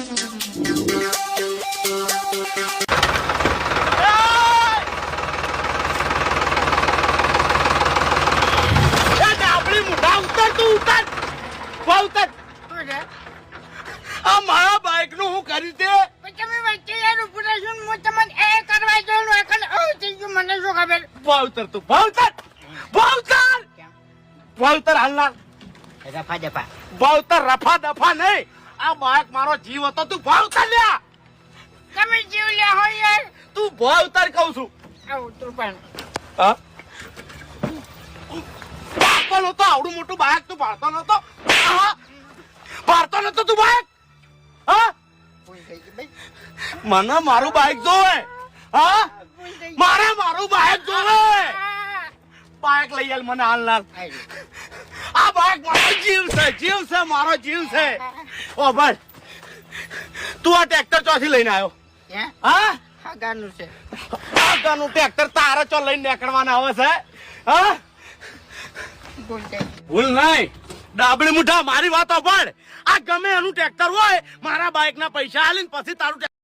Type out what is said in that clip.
મારા બાઈક નું હું કરી દે તમે વચ્ચે યાર ઉભું રહેજો ને હું તમને એ કરવા જાઉં એકન થઈ ગયું મને શું ખબર ભાવતર તું ભાવતર હાલના રફા દફા ભાવતર રફા દફા નહીં આ બાઈક મારો જીવ હતો તું ભાવતર લ્યા તમે જીવ લે હો યાર તું ભાવતર કહું છું આવું તું પણ હા પાપલ હતો આવડું મોટું બાઈક તું ભારતો નતો ભારતો નતો તું બાઈક હા મને મારું બાઈક જોવે હા મારે મારું બાઈક જોવે બાઈક લઈ આલ મને હાલ ના આ બાઈક મારો જીવ છે મારો જીવ છે ઓ ભાઈ તું આ ટ્રેક્ટર ચોથી લઈને આવ્યો હા હા ગાનું છે આ ગાનું ટ્રેક્ટર તારે ચો લઈને નીકળવાના આવે છે હા ભૂલ નહીં ડાબડી મુઠા મારી વાતો પણ આ ગમે એનું ટ્રેક્ટર હોય મારા બાઈક ના પૈસા આલીને પછી તારું